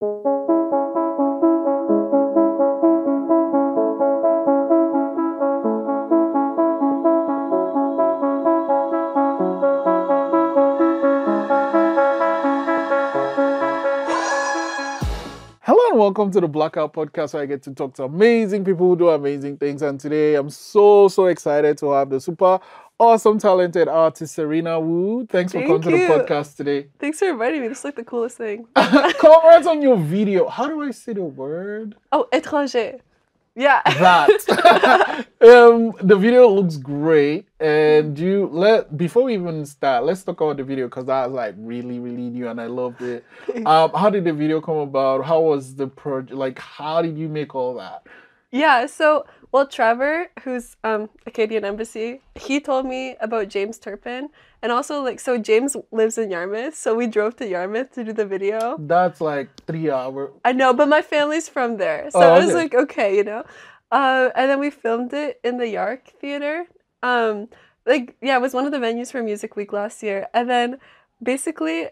Hello and welcome to the Blackout podcast, where I get to talk to amazing people who do amazing things. And today I'm so excited to have the super awesome, talented artist Serena Wu. Thanks for coming to the podcast today. Thanks for inviting me. This is like the coolest thing. Congrats on your video. How do I say the word? Oh, Étranger. Yeah. That. The video looks great. And before we even start, let's talk about the video, because that was like really new and I loved it. How did the video come about? How was the project? Like, how did you make all that? Yeah, Trevor, who's Acadian Embassy, he told me about James Turpin. And also, James lives in Yarmouth, so we drove to Yarmouth to do the video. That's like 3 hours. I know, but my family's from there, so I was like, okay, you know. And then we filmed it in the Yark Theatre. It was one of the venues for Music Week last year. And then, basically,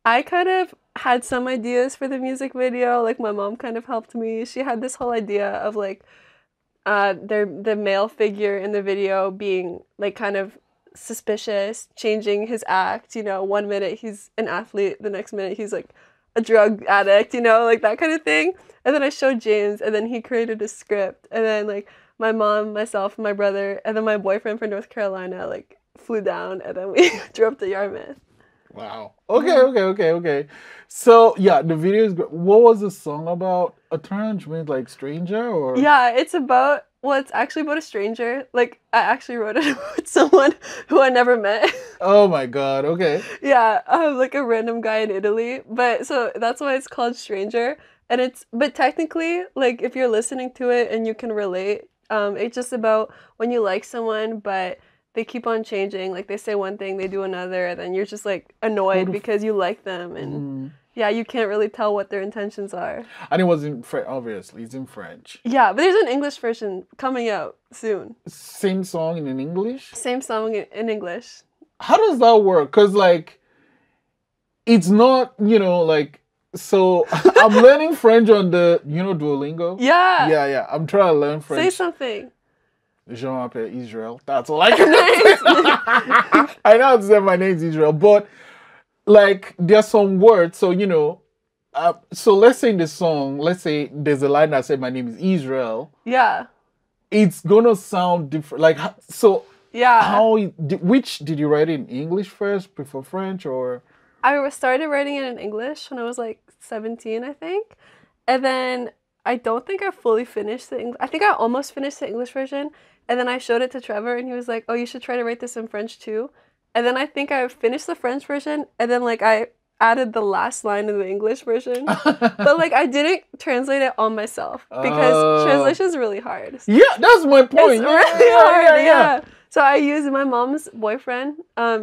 I kind of had some ideas for the music video. Like, my mom kind of helped me. She had this whole idea of, the male figure in the video being, kind of suspicious, changing his act. You know, 1 minute he's an athlete, the next minute he's, a drug addict, you know, that kind of thing. And then I showed James, and then he created a script. And then, my mom, myself, and my brother, and then my boyfriend from North Carolina, flew down, and then we drove to Yarmouth. Wow. Okay. So, yeah, the video is great. What was the song about? Étranger means stranger, or? Yeah, it's actually about a stranger. I actually wrote it about someone who I never met. Oh my God, okay. Yeah, a random guy in Italy. So that's why it's called Stranger. But technically, if you're listening to it and you can relate, it's just about when you like someone, but they keep on changing. They say one thing, they do another, and then you're just annoyed because you like them, and yeah, you can't really tell what their intentions are. And it was in French, obviously. It's in French. Yeah, but there's an English version coming out soon. Same song in English? Same song in English. How does that work? Because it's not, so I'm learning French on the, Duolingo? Yeah. Yeah. I'm trying to learn French. Say something. Je m'appelle Israel. That's all I can say. I know how to say my name's Israel, but there's some words. So, so let's say in the song, let's say there's a line that said my name is Israel. Yeah. It's gonna sound different. Yeah. Which did you write in English first, before French, or? I started writing it in English when I was 17, I think. And then I don't think I fully finished the English. I think I almost finished the English version. And then I showed it to Trevor, and he was like, oh, you should try to write this in French too. And then I think I finished the French version, and then I added the last line in the English version. But I didn't translate it on myself, because translation is really hard. Yeah, that's my point. It's really hard, yeah. So I used my mom's boyfriend.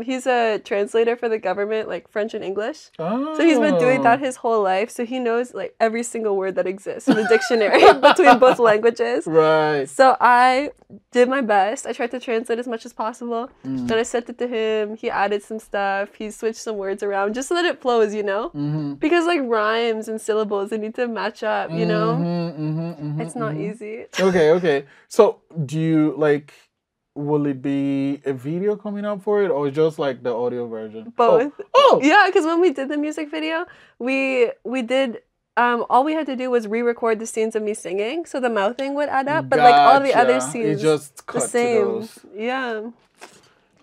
He's a translator for the government, French and English. Oh. So he's been doing that his whole life. So he knows every single word that exists in the dictionary between both languages. Right. So I did my best. I tried to translate as much as possible. Then I sent it to him. He added some stuff. He switched some words around just so that it flows, Mm-hmm. Because rhymes and syllables, they need to match up, It's not easy. Okay. So do you will it be a video coming up for it, or just the audio version? Both. Oh. Yeah, because when we did the music video, we did all we had to do was re-record the scenes of me singing, so the mouthing would add up. But all the other scenes, it just cut the same. To those. Yeah.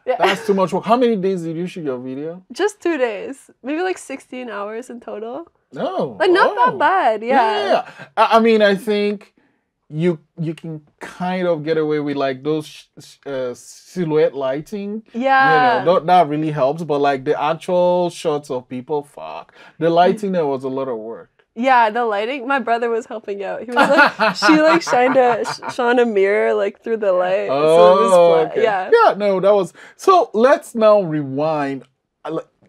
That's too much work. How many days did you shoot your video? Just 2 days. Maybe 16 hours in total. No. Not that bad. Yeah. I mean, I think you can kind of get away with those silhouette lighting. Yeah. That really helps. But the actual shots of people, the lighting there was a lot of work. Yeah, the lighting. My brother was helping out. He was she shone a mirror through the light. Oh, so it was flat. okay. Yeah. Yeah, no, that was. So let's now rewind.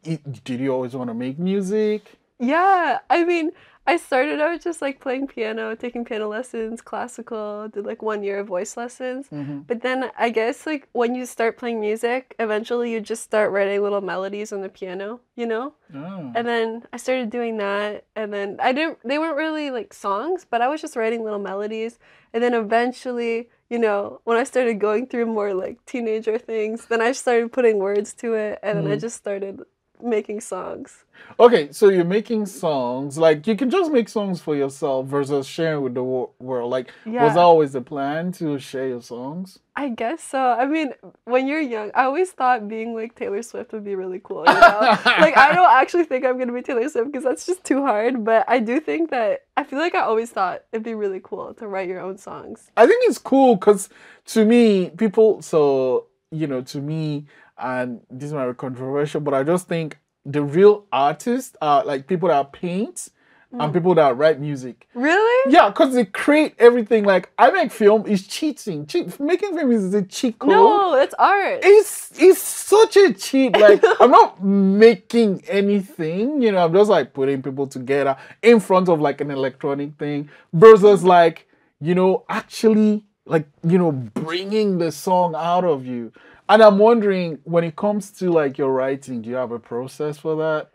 Did you always want to make music? Yeah, I mean, I started out just like playing piano, taking piano lessons, classical, did like 1 year of voice lessons. But then I guess like when you start playing music, eventually you just start writing little melodies on the piano, you know? Oh. And then I started doing that, and then they weren't really like songs, but I was just writing little melodies. And then eventually, you know, when I started going through more like teenager things, then I started putting words to it, and then I just started making songs. Okay, so you're making songs. Like, you can just make songs for yourself versus sharing with the world. Like, was that always the plan to share your songs? I guess so. I mean, when you're young, I always thought being like Taylor Swift would be really cool, you know? Like, I don't actually think I'm going to be Taylor Swift because that's just too hard, but I do think that, I feel like I always thought it'd be really cool to write your own songs. I think it's cool because to me, to me, and this might be controversial, but I just think the real artists are like people that paint and people that write music. Really? Yeah, because they create everything. Like, I make film is cheating. Making film is a cheat code. No, it's art. It's such a cheat. Like, I'm not making anything, I'm just like putting people together in front of like an electronic thing versus like, actually like, bringing the song out of you. And I'm wondering, when it comes to like your writing, do you have a process for that?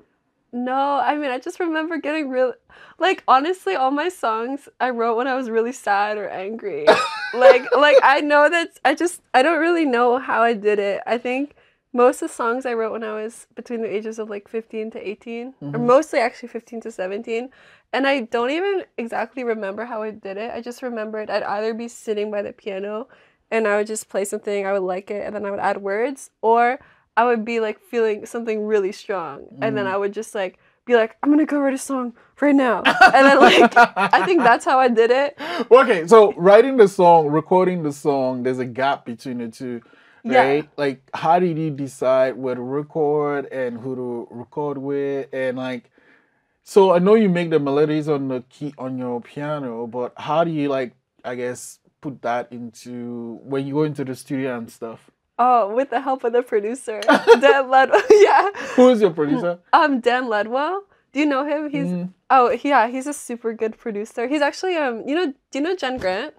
No, I mean, I just remember getting real, like, honestly, all my songs I wrote when I was really sad or angry. like I know that I don't really know how I did it. I think most of the songs I wrote when I was between the ages of like 15 to 18, or mostly actually 15 to 17. And I don't even exactly remember how I did it. I just remembered I'd either be sitting by the piano and I would just play something, I would like it, and then I would add words, or I would be like feeling something really strong, and then I would just like be like, I'm gonna go write a song right now. And then like, I think that's how I did it. Okay, so writing the song, recording the song, there's a gap between the two, right? Yeah. Like, how did you decide where to record and who to record with? And like, so I know you make the melodies on the key on your piano, but how do you like, I guess, put that into when you go into the studio and stuff? Oh, with the help of the producer, Dan Ledwell. Yeah. Who is your producer? Dan Ledwell. Do you know him? He's a super good producer. He's actually do you know Jen Grant?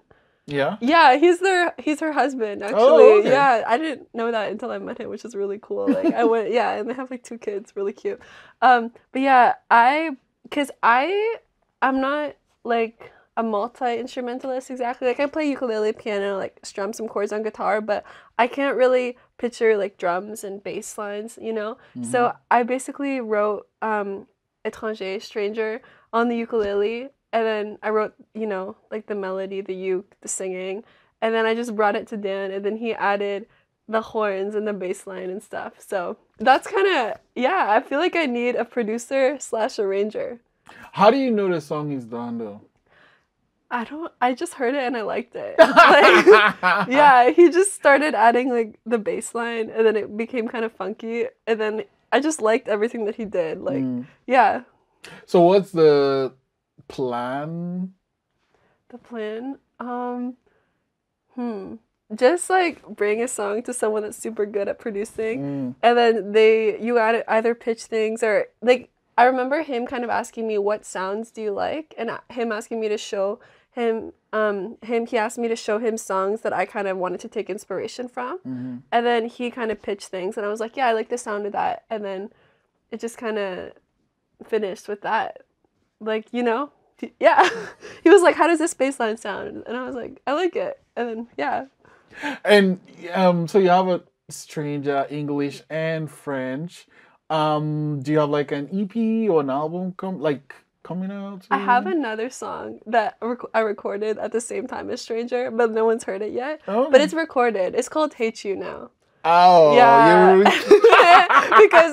Yeah. Yeah, he's her husband actually. Oh, okay. Yeah, I didn't know that until I met him, which is really cool. Like I went, and they have like 2 kids, really cute. But yeah, I'm not like a multi-instrumentalist exactly. Like I play ukulele, piano, like strum some chords on guitar, but I can't really picture like drums and bass lines, So I basically wrote Étranger on the ukulele, and then I wrote, like the melody, the uke, the singing, and then I just brought it to Dan, and then he added the horns and the bass line and stuff. So that's kind of, I feel like I need a producer/arranger. How do you know the song is done though? I just heard it and I liked it. Like, he just started adding like the bass line, and then it became kind of funky, and then I just liked everything that he did. Like, yeah. So what's the plan? The plan? Just like bring a song to someone that's super good at producing, and then you either pitch things, or like, I remember him kind of asking me, what sounds do you like? And him asking me to show him, he asked me to show him songs that I kind of wanted to take inspiration from. And then he kind of pitched things, and I was like, yeah, I like the sound of that. And then it just kind of finished with that. Like, yeah. He was like, how does this bass line sound? And I was like, I like it. And then, yeah. And so you have a Étranger, English and French. Do you have like an EP or an album coming out? I have another song that I recorded at the same time as Étranger, but no one's heard it yet. Oh. But it's recorded. It's called Hate You Now. Oh, yeah. Because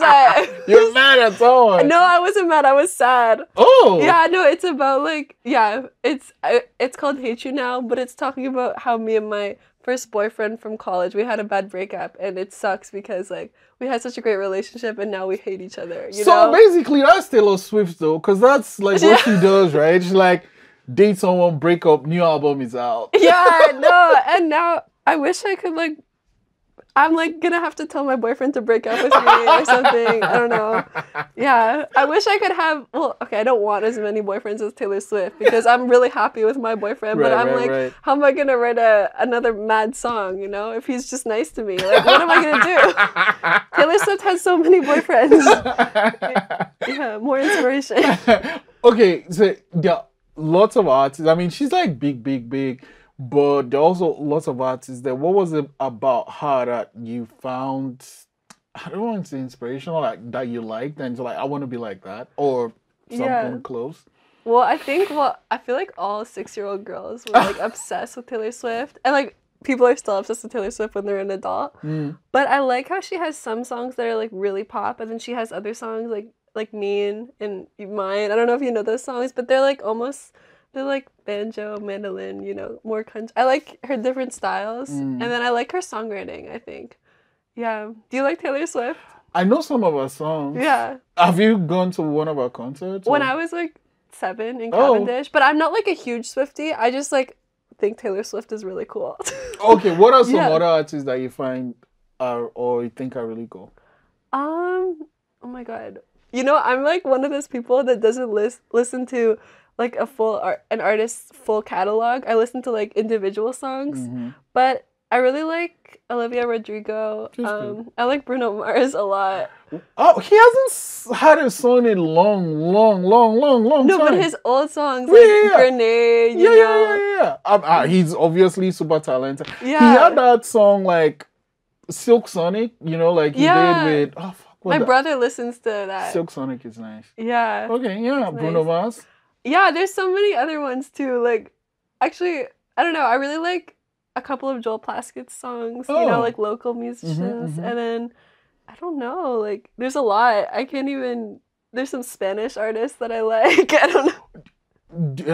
you're mad at someone. No, I wasn't mad. I was sad. Oh. Yeah, no, it's about like, it's called Hate You Now, but it's talking about how me and my first boyfriend from college, we had a bad breakup, and it sucks because like we had such a great relationship and now we hate each other. So basically that's Taylor Swift though, because that's like what she does, right? She's like, date someone, break up, new album is out. Yeah, no, and now I wish I could like I'm like gonna have to tell my boyfriend to break up with me or something. I don't know. Yeah, I wish I could have. Well, okay, I don't want as many boyfriends as Taylor Swift because I'm really happy with my boyfriend. But I'm like, how am I gonna write another mad song? You know, if he's just nice to me, like, what am I gonna do? Taylor Swift has so many boyfriends. Yeah, more inspiration. Okay, so there are lots of artists. I mean, she's like big. But there are also lots of artists there. What was it about her that you found, I don't want to say inspirational, like that you liked and so like, I want to be like that or something close? Well, I feel like all 6-year-old girls were like obsessed with Taylor Swift. And like people are still obsessed with Taylor Swift when they're an adult. But I like how she has some songs that are like really pop and then she has other songs like Mean and Mine. I don't know if you know those songs, but they're like they're like banjo, mandolin, you know, more country. I like her different styles. And then I like her songwriting, I think. Yeah. Do you like Taylor Swift? I know some of her songs. Yeah. Have you gone to one of her concerts? When I was like 7 in Cavendish. But I'm not like a huge Swiftie. I just like think Taylor Swift is really cool. Okay, what are some other artists that you find or you think are really cool? Oh my God. You know, I'm like one of those people that doesn't listen to like an artist's full catalog. I listen to like individual songs, but I really like Olivia Rodrigo. I like Bruno Mars a lot. Oh, he hasn't had a song in long time. No, but his old songs like Grenade, you know. Yeah. He's obviously super talented. Yeah. He had that song like Silk Sonic, you know, like he did with my brother listens to that. Silk Sonic is nice. Yeah. Okay, yeah, Bruno Mars. Yeah, there's so many other ones too. Like, actually, I don't know. I really like a couple of Joel Plaskett's songs, you know, like local musicians. And then, I don't know, like, there's a lot. There's some Spanish artists that I like. I don't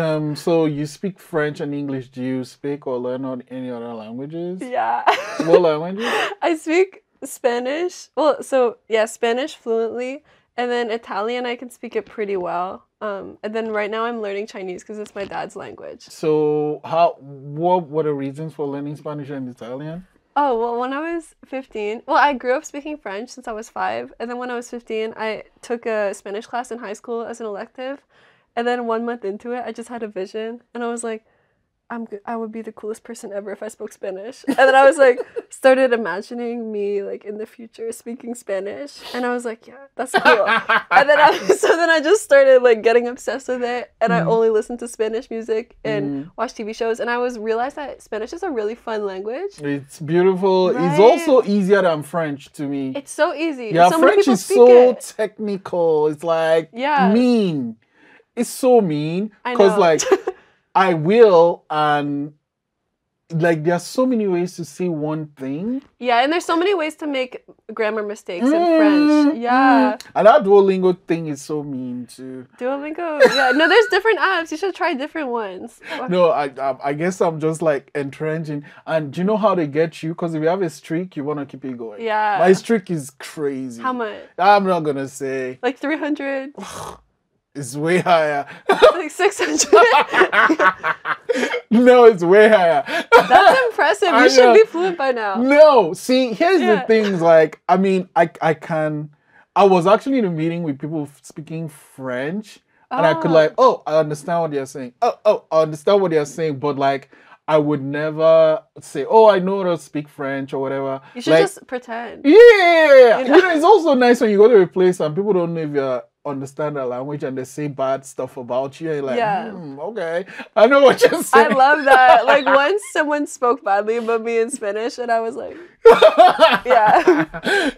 know. So you speak French and English. Do you speak or learn any other languages? Yeah. What languages? I speak Spanish. Well, so, yeah, Spanish fluently. And then Italian, I can speak it pretty well. And then right now I'm learning Chinese because it's my dad's language. So what were the reasons for learning Spanish and Italian? Oh, well, when I was 15, I grew up speaking French since I was 5. And then when I was 15, I took a Spanish class in high school as an elective. And then 1 month into it, I just had a vision. And I was like, I would be the coolest person ever if I spoke Spanish. And then I was like, started imagining me like in the future speaking Spanish. And I was like, yeah, that's cool. And then I just started like getting obsessed with it. And I only listened to Spanish music and watched TV shows. And I realized that Spanish is a really fun language. It's beautiful. Right? It's also easier than French to me. It's so easy. Yeah, so French is so technical. It's like mean. It's so mean. Because like I will, and like there's so many ways to say one thing. Yeah, and there's so many ways to make grammar mistakes in French. Yeah. And that Duolingo thing is so mean too. Duolingo, yeah. No, there's different apps. You should try different ones. No, I guess I'm just like entrenching. And do you know how they get you? Because if you have a streak, you want to keep it going. Yeah. My streak is crazy. How much? I'm not going to say. Like 300? It's way higher. Like 600? No, it's way higher. That's impressive. You should be fluent by now. No, see, here's the things. Like, I mean, I was actually in a meeting with people speaking French, and I could like, I understand what they're saying. I understand what they're saying, but like, I would never say, I know how to speak French or whatever. You should just pretend. Yeah. You know, it's also nice when you go to a place and people don't know if you understand the language and they say bad stuff about you. And you're like, okay, I know what you're saying. I love that. Like once someone spoke badly about me in Spanish and I was like, yeah.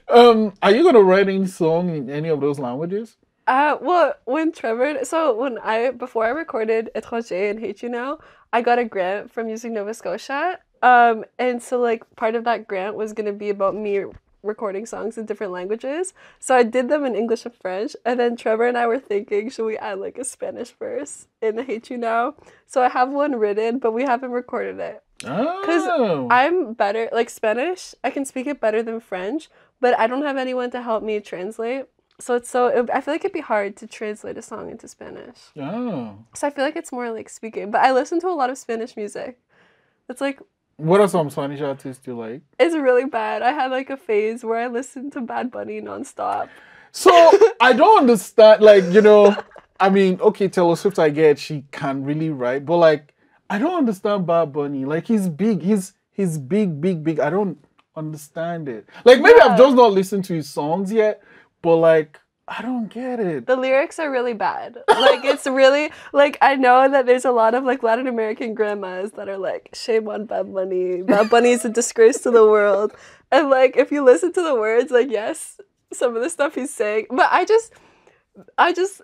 Are you going to write any song in any of those languages? Well, before I recorded Étranger and Hate You Now, I got a grant from using Nova Scotia. And so like part of that grant was going to be about me recording songs in different languages. So I did them in English and French. And then Trevor and I were thinking, should we add like a Spanish verse in Hate You Now? So I have one written, but we haven't recorded it. Because I'm better, like Spanish, I can speak it better than French, but I don't have anyone to help me translate. So I feel like it'd be hard to translate a song into Spanish. Oh. So I feel like it's more like speaking. But I listen to a lot of Spanish music. It's like What are some Spanish artists you like? It's really bad. I had like a phase where I listened to Bad Bunny nonstop. So I don't understand, like, I mean, okay, Taylor Swift, I get she can really write, but like, I don't understand Bad Bunny. Like, he's big, he's big, big, big. I don't understand it. Like, maybe I've just not listened to his songs yet, but like, I don't get it. The lyrics are really bad. Like, it's really, like, I know that there's a lot of, like, Latin American grandmas that are like, shame on Bad Bunny. Bad Bunny's a disgrace to the world. And, like, if you listen to the words, like, yes, some of the stuff he's saying. But I just,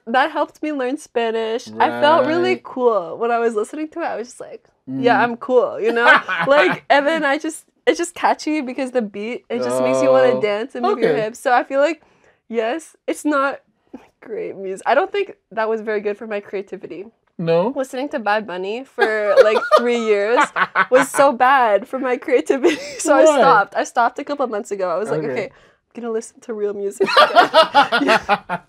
that helped me learn Spanish. Right. I felt really cool when I was listening to it. I was just like, yeah, I'm cool, you know? Like, and then it's just catchy because the beat, it just makes you want to dance and move your hips. So I feel like, yes, it's not great music. I don't think that was very good for my creativity. No? Listening to Bad Bunny for like 3 years was so bad for my creativity. So I stopped. I stopped a couple months ago. I was like, okay, I'm going to listen to real music again.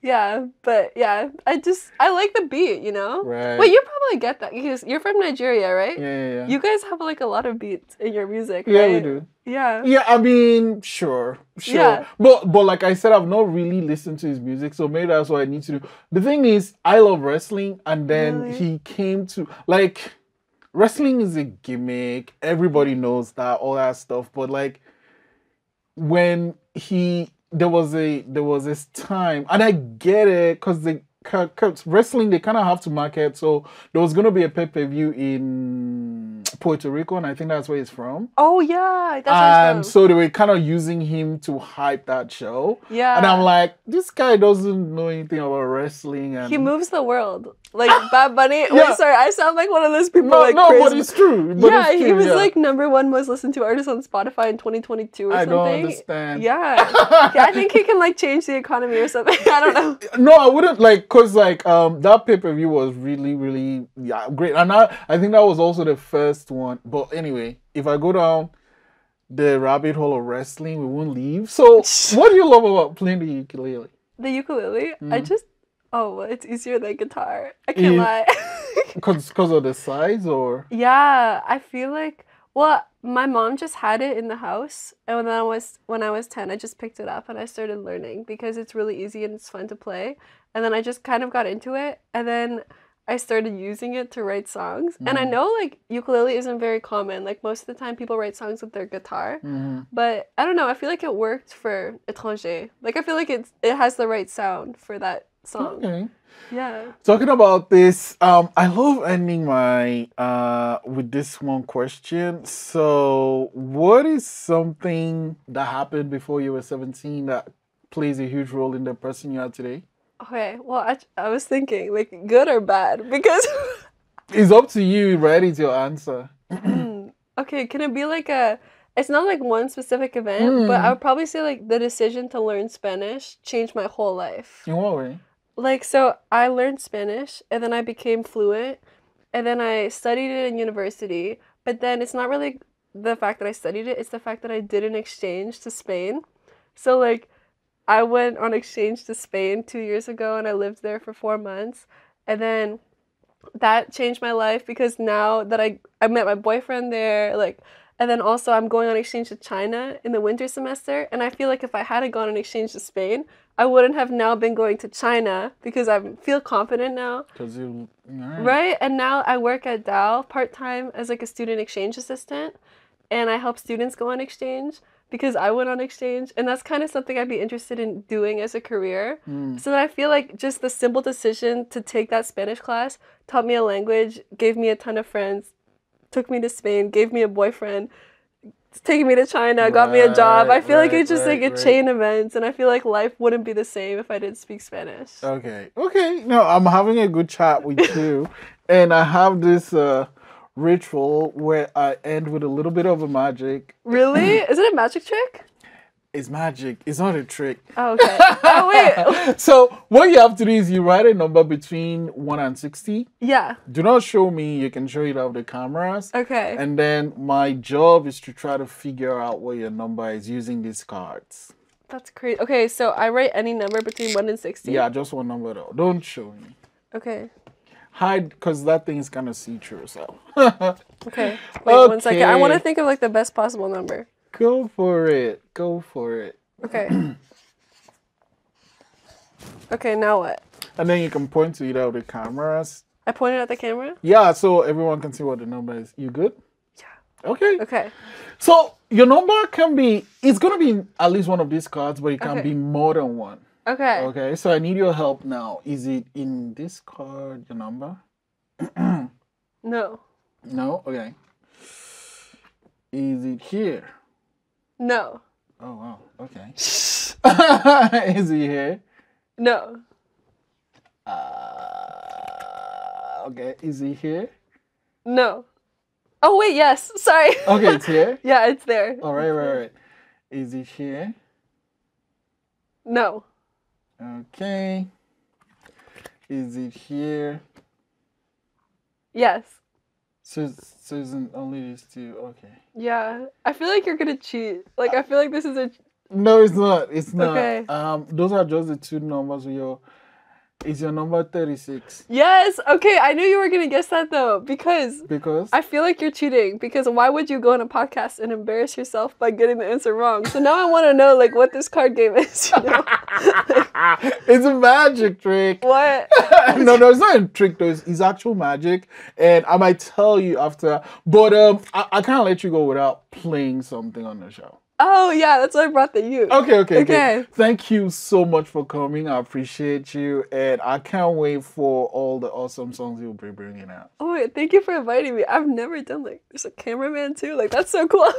Yeah, but yeah, I like the beat, you know? Right. Wait, you probably get that because you're from Nigeria, right? Yeah. You guys have like a lot of beats in your music, Yeah, right? we do. Yeah. Yeah, I mean, sure. Yeah. But like I said, I've not really listened to his music, so maybe that's what I need to do. The thing is, I love wrestling, and then he came to, like, wrestling is a gimmick. Everybody knows that, all that stuff. But like, when there was this time, and I get it, because wrestling, they kind of have to market. So there was going to be a pay-per-view in Puerto Rico, and I think that's where he's from. Oh, yeah. That's where he's from. So they were kind of using him to hype that show. Yeah. And I'm like, this guy doesn't know anything about wrestling. And he moves the world. Like, Bad Bunny. Wait, sorry, I sound like one of those people crazy. But it's true. He was like #1 most listened to artist on Spotify in 2022 or something. I don't understand. Yeah. I think he can like change the economy or something. I don't know. No, I wouldn't, like, because like that pay-per-view was really, really great. And I think that was also the first one. But anyway, if I go down the rabbit hole of wrestling, we won't leave. So what do you love about playing the ukulele? The ukulele? It's easier than guitar. I can't lie. Because of the size, or? Yeah, I feel like, well, my mom just had it in the house, and when I was 10, I just picked it up and I started learning because it's really easy and it's fun to play. And then I just kind of got into it, and then I started using it to write songs. And I know like ukulele isn't very common. Like most of the time people write songs with their guitar. But I don't know, I feel like it worked for Étranger. Like I feel like it has the right sound for that song. Okay. Yeah. Talking about this, I love ending my with this one question. So what is something that happened before you were 17 that plays a huge role in the person you are today? Okay, well, I was thinking, like, good or bad? Because it's up to you, right? It's your answer. Okay, can it be like it's not like one specific event, but I would probably say like the decision to learn Spanish changed my whole life. In what way? Like, so I learned Spanish, and then I became fluent, and then I studied it in university, but then it's not really the fact that I studied it, it's the fact that I did an exchange to Spain. So, like, I went on exchange to Spain 2 years ago, and I lived there for 4 months, and then that changed my life because now that I met my boyfriend there, like, and then also I'm going on exchange to China in the winter semester, and I feel like if I hadn't gone on exchange to Spain, I wouldn't have now been going to China because I feel confident now. Because you... Right? And now I work at Dow part-time as like a student exchange assistant, and I help students go on exchange because I went on exchange, and that's kind of something I'd be interested in doing as a career. So that I feel like just the simple decision to take that Spanish class taught me a language, gave me a ton of friends, took me to Spain, gave me a boyfriend, taking me to China, got me a job. I feel like it's just like a chain event, and I feel like life wouldn't be the same if I didn't speak Spanish. Okay. No, I'm having a good chat with you, and I have this ritual where I end with a little bit of a magic. Really? Is it a magic trick? It's magic. It's not a trick. Oh, okay. Oh, wait. So what you have to do is you write a number between 1 and 60. Yeah. Do not show me. You can show it off the cameras. Okay. And then my job is to try to figure out what your number is using these cards. That's crazy. Okay, so I write any number between 1 and 60? Yeah, just one number though. Don't show me. Okay. hide because that thing's kind of see-through. So. Okay. Wait 1 second. I want to think of like the best possible number. Go for it. Go for it. Okay. Okay, now what? And then you can point to either of the cameras. I pointed at the camera? Yeah, so everyone can see what the number is. You good? Yeah. Okay. Okay. So your number can be, it's going to be at least one of these cards, but it can be more than one. Okay. Okay, so I need your help now. Is it in this card, your number? No. No? Okay. Is it here? No. Oh, wow. Okay. Is it here? No. Okay. Is it here? No. Oh, wait, yes. Sorry. Okay, it's here? Yeah, it's there. All right, right. Is it here? No. Okay. Is it here? Yes. So isn't only these two? Okay. Yeah. I feel like you're gonna cheat. Like, I feel like this is a... No, it's not. It's not. Okay. Those are just the two numbers. Is your number 36? Yes. Okay, I knew you were gonna guess that though, because I feel like you're cheating. Because why would you go on a podcast and embarrass yourself by getting the answer wrong? So now I want to know like what this card game is. You know? It's a magic trick. What? No, it's not a trick though. It's actual magic, and I might tell you after. But I can't let you go without playing something on the show. Oh yeah, that's why I brought the uke. Okay. Thank you so much for coming. I appreciate you, and I can't wait for all the awesome songs you'll be bringing out. Oh wait, thank you for inviting me. I've never done like there's a cameraman too. Like that's so cool.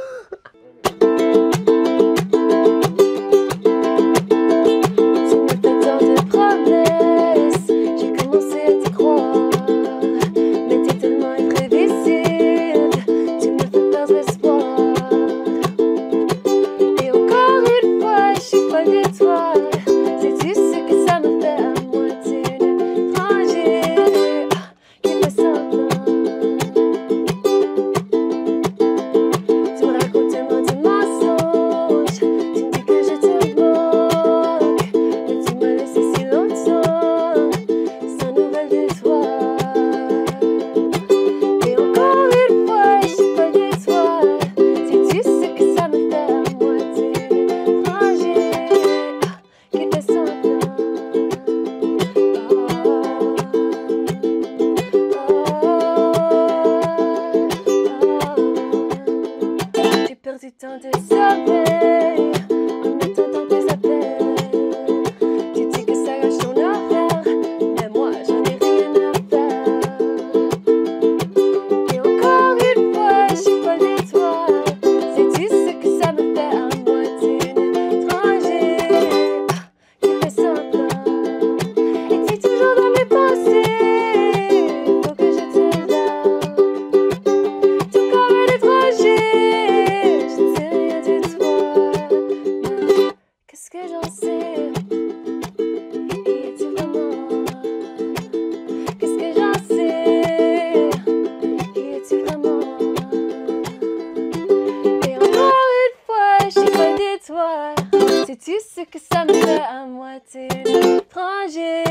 Sais-tu ce que ça me fait à moitié l'étranger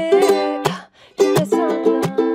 qui fait semblant?